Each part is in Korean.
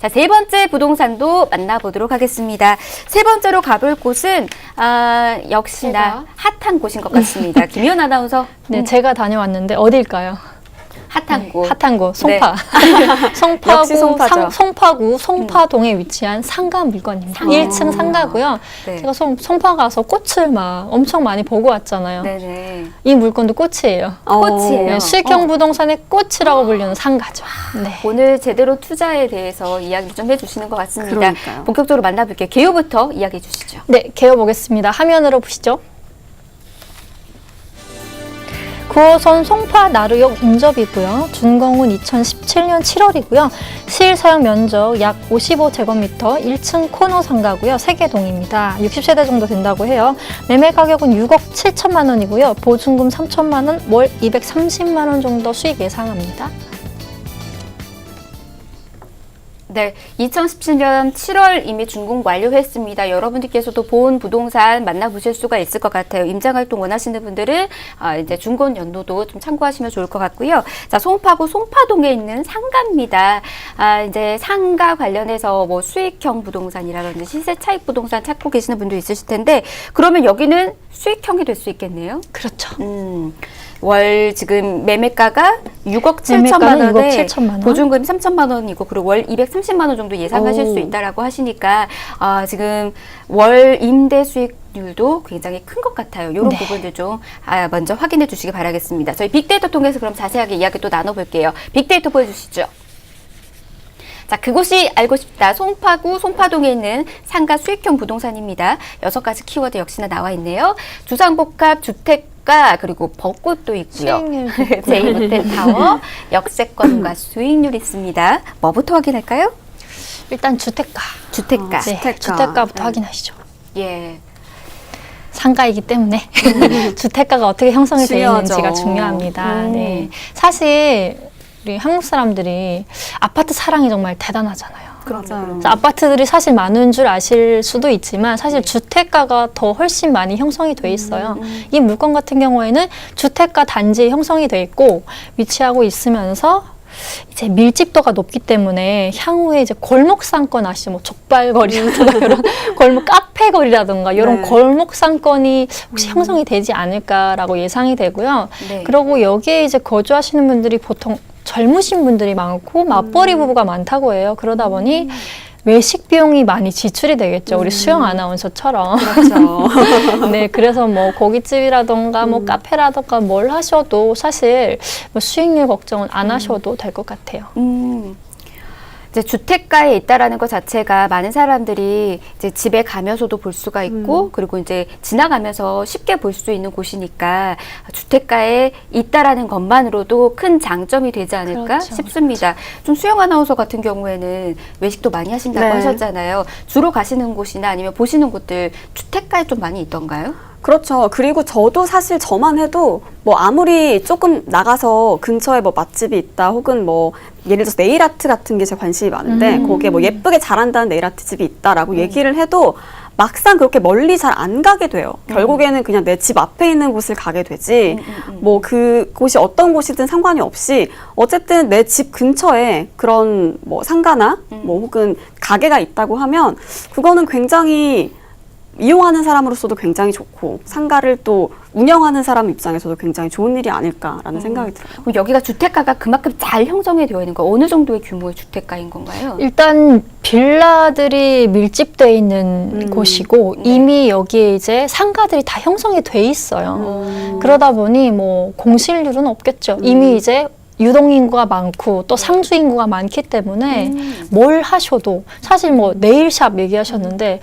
자, 세 번째 부동산도 만나보도록 하겠습니다. 세 번째로 가볼 곳은 역시나 핫한 곳인 것 같습니다. 김희연 아나운서. 네, 제가 다녀왔는데 어딜까요? 핫한 곳. 핫한 곳, 송파. 역시 송파죠. 송파구 송파동에 위치한 상가 물건입니다. 1층 상가고요. 네. 제가 송파 가서 꽃을 막 엄청 많이 보고 왔잖아요. 네네. 이 물건도 꽃이에요. 꽃이에요. 네, 수익형 부동산의 꽃이라고 불리는 상가죠. 네. 오늘 제대로 투자에 대해서 이야기 좀 해주시는 것 같습니다. 그러니까요. 본격적으로 만나볼게요. 개요부터 이야기해 주시죠. 네, 개요보겠습니다. 화면으로 보시죠. 9호선 송파 나루역 인접이고요. 준공은 2017년 7월이고요. 실사용 면적 약 55제곱미터 1층 코너 상가고요. 3개 동입니다. 60세대 정도 된다고 해요. 매매 가격은 6억 7천만 원이고요. 보증금 3천만 원, 월 230만 원 정도 수익 예상합니다. 네, 2017년 7월 이미 준공 완료했습니다. 여러분들께서도 본 부동산 만나보실 수가 있을 것 같아요. 임장활동 원하시는 분들은 이제 준공 연도도 좀 참고하시면 좋을 것 같고요. 자, 송파구 송파동에 있는 상가입니다. 이제 상가 관련해서 뭐 수익형 부동산이라든지 시세 차익 부동산 찾고 계시는 분도 있으실 텐데, 그러면 여기는 수익형이 될 수 있겠네요. 그렇죠. 월 지금 매매가가 6억 7천만 매매가는 원에 6억 7천만 원. 보증금 3천만 원이고 그리고 월 230만 원 정도 예상하실 수 있다라고 하시니까 지금 월 임대 수익률도 굉장히 큰 것 같아요. 이런 네. 부분들 좀 먼저 확인해 주시기 바라겠습니다. 저희 빅데이터 통해서 그럼 자세하게 이야기 또 나눠볼게요. 빅데이터 보여주시죠. 자, 그곳이 알고 싶다. 송파구 송파동에 있는 상가 수익형 부동산입니다. 6가지 키워드 역시나 나와 있네요. 주상복합 주택가 그리고 벚꽃도 있고요. 수익률도 있고요. 제이모텔타워, 역세권과 수익률 있습니다. 뭐부터 확인할까요? 일단 주택가. 주택가. 네, 주택가부터 확인하시죠. 예. 상가이기 때문에 주택가가 어떻게 형성이 되어 중요하죠. 있는지가 중요합니다. 네. 사실 우리 한국 사람들이 아파트 사랑이 정말 대단하잖아요. 맞아요. 그래서 아파트들이 사실 많은 줄 아실 수도 있지만 사실 주택가가 더 훨씬 많이 형성이 돼 있어요. 이 물건 같은 경우에는 주택가 단지에 형성이 돼 있고 위치하고 있으면서 이제 밀집도가 높기 때문에 향후에 이제 골목 상권 아시죠? 뭐 족발거리라든가 이런 골목 카페거리라든가 이런 네. 골목 상권이 혹시 형성이 되지 않을까라고 예상이 되고요. 네. 그리고 여기에 이제 거주하시는 분들이 보통 젊으신 분들이 많고 맞벌이 부부가 많다고 해요. 그러다 보니 외식 비용이 많이 지출이 되겠죠. 우리 수영 아나운서처럼. 그렇죠. 네, 그래서 뭐 고깃집이라던가 뭐 카페라던가 뭘 하셔도 사실 뭐 수익률 걱정은 안 하셔도 될 것 같아요. 이제 주택가에 있다라는 것 자체가 많은 사람들이 이제 집에 가면서도 볼 수가 있고 그리고 이제 지나가면서 쉽게 볼 수 있는 곳이니까 주택가에 있다라는 것만으로도 큰 장점이 되지 않을까 그렇죠. 싶습니다. 좀 수영 아나운서 같은 경우에는 외식도 많이 하신다고 네. 하셨잖아요. 주로 가시는 곳이나 아니면 보시는 곳들 주택가에 좀 많이 있던가요? 그렇죠. 그리고 저도 사실 저만 해도 뭐 아무리 조금 나가서 근처에 뭐 맛집이 있다 혹은 뭐 예를 들어서 네일 아트 같은 게 제 관심이 많은데 거기에 뭐 예쁘게 잘한다는 네일 아트 집이 있다라고 얘기를 해도 막상 그렇게 멀리 잘 안 가게 돼요. 결국에는 그냥 내 집 앞에 있는 곳을 가게 되지 뭐 그곳이 어떤 곳이든 상관이 없이 어쨌든 내 집 근처에 그런 뭐 상가나 뭐 혹은 가게가 있다고 하면 그거는 굉장히 이용하는 사람으로서도 굉장히 좋고 상가를 또 운영하는 사람 입장에서도 굉장히 좋은 일이 아닐까라는 생각이 들어요. 그럼 여기가 주택가가 그만큼 잘 형성이 되어 있는 거 어느 정도의 규모의 주택가인 건가요? 일단 빌라들이 밀집되어 있는 곳이고 이미 여기에 이제 상가들이 다 형성이 돼 있어요. 그러다 보니 뭐 공실률은 없겠죠. 이미 이제 유동인구가 많고 또 상주인구가 많기 때문에 뭘 하셔도 사실 뭐 네일샵 얘기하셨는데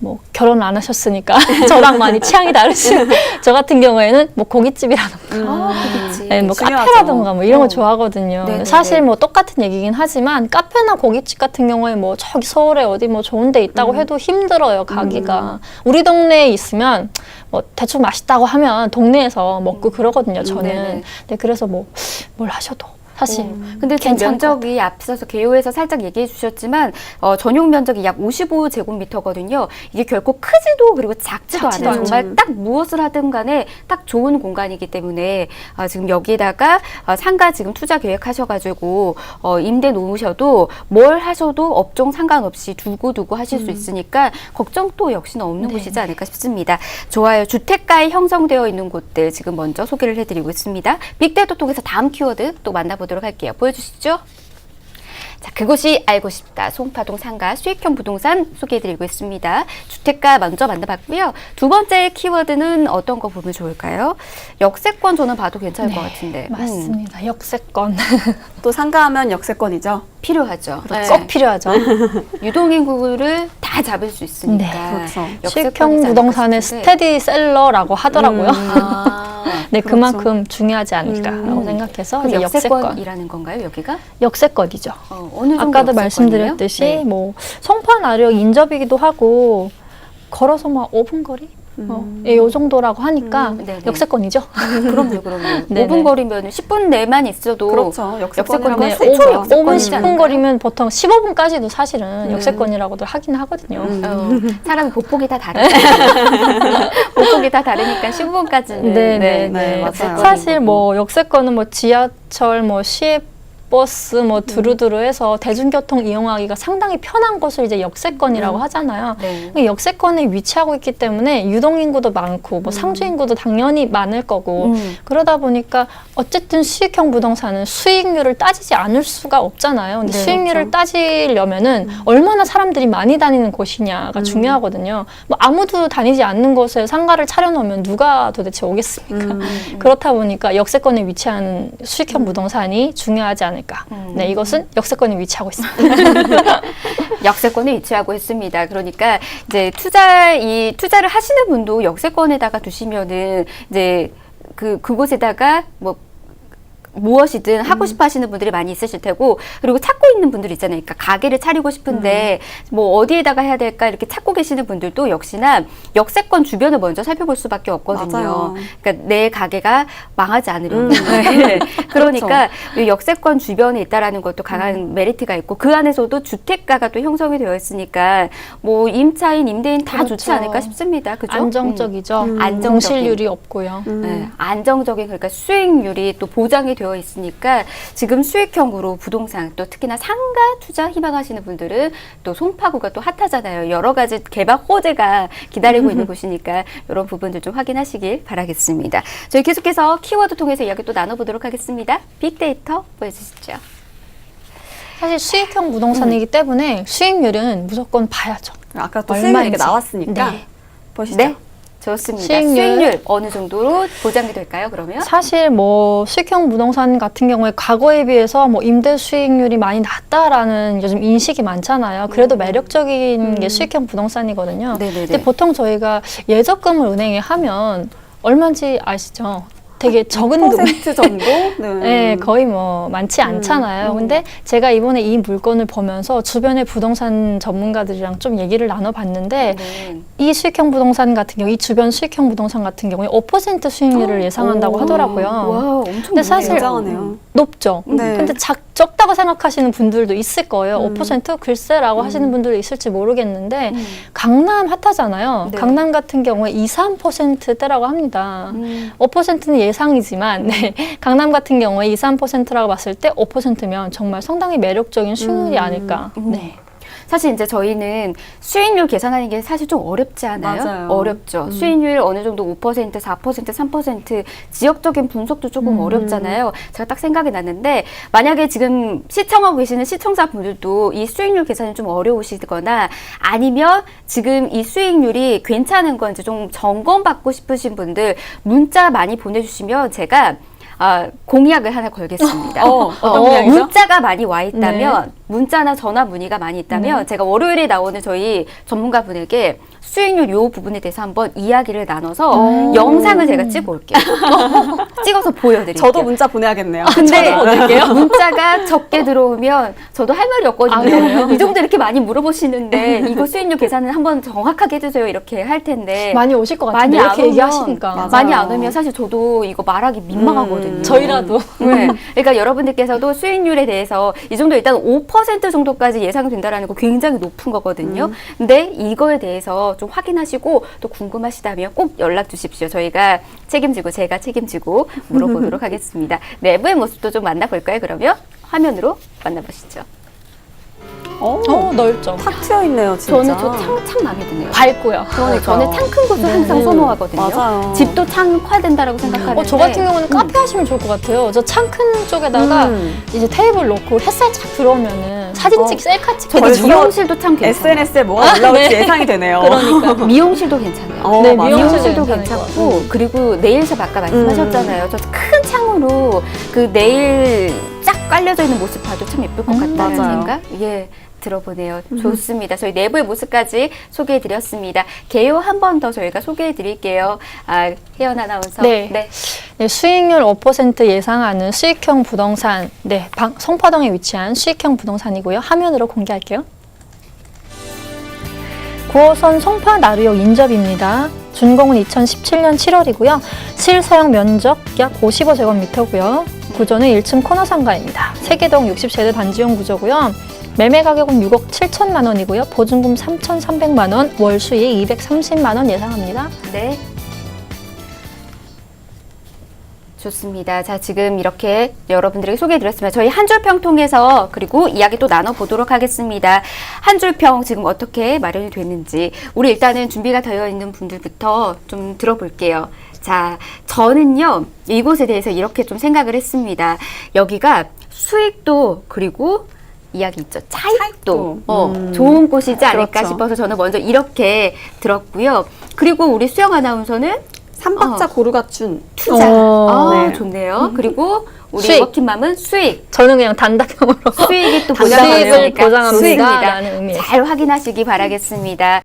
뭐 결혼 안 하셨으니까 저랑 많이 취향이 다르신 저 같은 경우에는 뭐 고깃집이라던가 그렇지. 네, 뭐 중요하죠. 카페라던가 뭐 이런 거 좋아하거든요. 네네네. 사실 뭐 똑같은 얘기긴 하지만 카페나 고깃집 같은 경우에 뭐 저기 서울에 어디 뭐 좋은 데 있다고 해도 힘들어요, 가기가. 우리 동네에 있으면 뭐 대충 맛있다고 하면 동네에서 먹고 그러거든요, 저는. 네네. 네, 그래서 뭐 뭘 하셔도 사실. 근데 지금 괜찮을 것 면적이 앞서서 개요에서 살짝 얘기해 주셨지만 전용 면적이 약 55제곱미터거든요. 이게 결코 크지도 그리고 작지도 작지도 않아요. 않죠. 정말 딱 무엇을 하든 간에 딱 좋은 공간이기 때문에 지금 여기다가 상가 지금 투자 계획하셔가지고 임대 놓으셔도 뭘 하셔도 업종 상관없이 두고두고 하실 수 있으니까 걱정도 역시나 없는 네. 곳이지 않을까 싶습니다. 좋아요. 주택가에 형성되어 있는 곳들 지금 먼저 소개를 해드리고 있습니다. 빅데이터 통해서 다음 키워드 또 만나보도록 할게요. 보여주시죠. 자, 그곳이 알고 싶다. 송파동 상가 수익형 부동산 소개해드리고 있습니다. 주택가 먼저 만나봤고요. 두 번째 키워드는 어떤 거 보면 좋을까요? 역세권 저는 봐도 괜찮을 것 같은데. 맞습니다. 역세권. 또 상가하면 역세권이죠. 필요하죠. 꼭 필요하죠. 유동인구를 다 잡을 수 있으니까. 네, 그렇죠. 역세권이지 수익형 않을까 부동산의 싶은데. 스테디셀러라고 하더라고요. 네, 그렇죠. 그만큼 중요하지 않을까라고 생각해서 그럼 이제 역세권. 역세권이라는 건가요, 여기가? 역세권이죠. 어느 정도 아까도 역세권이에요? 말씀드렸듯이 네. 뭐 송파 나력 인접이기도 하고 걸어서 막 5분 거리? 예, 요 정도라고 하니까 네네. 역세권이죠. 그럼요. 네네. 5분 거리면 10분 내만 있어도 그렇죠. 역세권이라고 역세권이면 할수 네, 있죠. 5분, 역세권이지 10분 않을까요? 거리면 보통 15분까지도 사실은 역세권이라고도 하긴 하거든요. 사람이 보폭이 다 다르니까. 보폭이 다 다르니까 15분까지는. 네, 맞아요. 사실 뭐 역세권은 뭐 지하철, 뭐 시외버스, 뭐 두루두루해서 대중교통 이용하기가 상당히 편한 곳을 이제 역세권이라고 하잖아요. 네. 그 역세권에 위치하고 있기 때문에 유동인구도 많고 뭐 상주인구도 당연히 많을 거고 그러다 보니까 어쨌든 수익형 부동산은 수익률을 따지지 않을 수가 없잖아요. 근데 네, 수익률을 따지려면은 얼마나 사람들이 많이 다니는 곳이냐가 중요하거든요. 뭐 아무도 다니지 않는 곳에 상가를 차려놓으면 누가 도대체 오겠습니까? 그렇다 보니까 역세권에 위치하는 수익형 부동산이 중요하지 않을까. 네, 이것은 역세권에 위치하고 있습니다. 역세권에 위치하고 있습니다. 그러니까 이제 투자를 하시는 분도 역세권에다가 두시면은 이제 그곳에다가 뭐 무엇이든 하고 싶어 하시는 분들이 많이 있으실 테고, 그리고 찾고 있는 분들 있잖아요. 그러니까 가게를 차리고 싶은데 뭐 어디에다가 해야 될까 이렇게 찾고 계시는 분들도 역시나 역세권 주변을 먼저 살펴볼 수밖에 없거든요. 맞아요. 그러니까 내 가게가 망하지 않으려면. 네. 그러니까 이 역세권 주변에 있다라는 것도 강한 메리트가 있고, 그 안에서도 주택가가 또 형성이 되어 있으니까 뭐 임차인, 임대인 다 그렇죠. 좋지 않을까 싶습니다. 그죠? 안정적이죠. 안정적인. 공실률이 없고요. 네, 안정적인, 그러니까 수익률이 또 보장이 되어 있으니까 지금 수익형으로 부동산, 또 특히나 상가 투자 희망하시는 분들은 또 송파구가 또 핫하잖아요. 여러 가지 개발 호재가 기다리고 있는 곳이니까 이런 부분들 좀 확인하시길 바라겠습니다. 저희 계속해서 키워드 통해서 이야기 또 나눠보도록 하겠습니다. 빅데이터 보여주시죠. 사실 수익형 부동산이기 때문에 수익률은 무조건 봐야죠. 아까 또 얼마인지. 수익률 얘기 나왔으니까 네. 보시죠. 네, 좋습니다. 수익률 어느 정도로 보장이 될까요, 그러면? 사실 뭐 수익형 부동산 같은 경우에 과거에 비해서 뭐 임대 수익률이 많이 낮다라는 요즘 인식이 많잖아요. 그래도 매력적인 게 수익형 부동산이거든요. 네네네. 근데 보통 저희가 예적금을 은행에 하면 얼마인지 아시죠? 되게 적은 금액. 10% 정도? 네, 거의 뭐 많지 않잖아요. 근데 제가 이번에 이 물건을 보면서 주변의 부동산 전문가들이랑 좀 얘기를 나눠봤는데 네. 이 수익형 부동산 같은 경우, 이 주변 수익형 부동산 같은 경우에 5% 수익률을 예상한다고 오. 하더라고요. 와, 엄청 근데 사실 굉장하네요. 높죠. 네. 근데 적다고 생각하시는 분들도 있을 거예요. 5% 글쎄라고 하시는 분들도 있을지 모르겠는데 강남 핫하잖아요. 네. 강남 같은 경우에 2, 3%대라고 합니다. 5%는 예상이지만 네. 강남 같은 경우에 2, 3%라고 봤을 때 5%면 정말 상당히 매력적인 수익률이 아닐까. 네. 사실 이제 저희는 수익률 계산하는 게 사실 좀 어렵지 않아요? 맞아요. 어렵죠. 수익률 어느 정도 5%, 4%, 3% 지역적인 분석도 조금 어렵잖아요. 제가 딱 생각이 났는데, 만약에 지금 시청하고 계시는 시청자분들도 이 수익률 계산이 좀 어려우시거나 아니면 지금 이 수익률이 괜찮은 건지 좀 점검받고 싶으신 분들 문자 많이 보내주시면 제가 공약을 하나 걸겠습니다. 어떤 공약이죠? 문자가 많이 와 있다면 문자나 전화 문의가 많이 있다면 제가 월요일에 나오는 저희 전문가분에게 수익률 요 부분에 대해서 한번 이야기를 나눠서 영상을 제가 찍어 올게요. 찍어서 보여드릴게요. 저도 문자 보내야겠네요. 근데 문자가 적게 들어오면 저도 할 말이 없거든요. 이 정도 이렇게 많이 물어보시는데 이거 수익률 계산은 한번 정확하게 해주세요 이렇게 할 텐데 많이 오실 것 같은데 많이 이렇게 안 얘기하시니까. 맞아요. 많이 안 오면 사실 저도 이거 말하기 민망하거든요. 저희라도. 네. 그러니까 여러분들께서도 수익률에 대해서 이 정도 일단 5% 정도까지 예상된다라는 거 굉장히 높은 거거든요. 근데 이거에 대해서 좀 확인하시고 또 궁금하시다면 꼭 연락 주십시오. 저희가 책임지고 제가 책임지고 물어보도록 하겠습니다. 내부의 모습도 좀 만나볼까요? 그러면 화면으로 만나보시죠. 넓죠. 탁 트여 있네요, 진짜. 저는 참 마음에 드네요. 밝고요. 저는 창 큰 곳을 항상 선호하거든요. 맞아요. 집도 창 커야 된다라고 생각하는데 저 같은 경우는 카페 하시면 좋을 것 같아요. 저 창 큰 쪽에다가 이제 테이블 놓고 햇살 착 들어오면은 사진 찍, 셀카 찍. 저도 벌써 미용실도 참 괜찮아요. SNS에 뭐가 올라올지 예상이 되네요. 그러니까. 미용실도 괜찮아요. 네, 맞아요. 미용실도 괜찮을 것 괜찮고 그리고 네일샵 아까 말씀하셨잖아요. 저 큰 창으로 그 네일 쫙 깔려져 있는 모습 봐도 참 예쁠 것 같다는 맞아요. 생각 들어보네요. 좋습니다. 저희 내부의 모습까지 소개해드렸습니다. 개요 한 번 더 저희가 소개해드릴게요. 혜연 아나운서. 네, 수익률 5% 예상하는 수익형 부동산, 성파동에 위치한 수익형 부동산이고요. 화면으로 공개할게요. 9호선 송파 나루역 인접입니다. 준공은 2017년 7월이고요. 실사용 면적 약 55제곱미터고요. 구조는 1층 코너 상가입니다. 세계동 60세대 단지용 구조고요. 매매 가격은 6억 7천만 원이고요. 보증금 3,300만 원, 월 수익 230만 원 예상합니다. 네. 좋습니다. 자, 지금 이렇게 여러분들에게 소개해드렸습니다. 저희 한 줄 평 통해서 그리고 이야기 또 나눠보도록 하겠습니다. 한 줄 평 지금 어떻게 마련이 됐는지 우리 일단은 준비가 되어 있는 분들부터 좀 들어볼게요. 자, 저는요 이곳에 대해서 이렇게 좀 생각을 했습니다. 여기가 수익도 그리고 이야기 있죠. 차익도 좋은 곳이지 않을까 그렇죠. 싶어서 저는 먼저 이렇게 들었고요. 그리고 우리 수영 아나운서는 3박자 고루 갖춘 투자. 네. 좋네요. 그리고 우리 수익. 워킹맘은 수익. 저는 그냥 단답형으로 수익이 또 수익을 보장받으니까 보장합니다. 수익입니다. 라는 의미에서. 잘 확인하시기 바라겠습니다.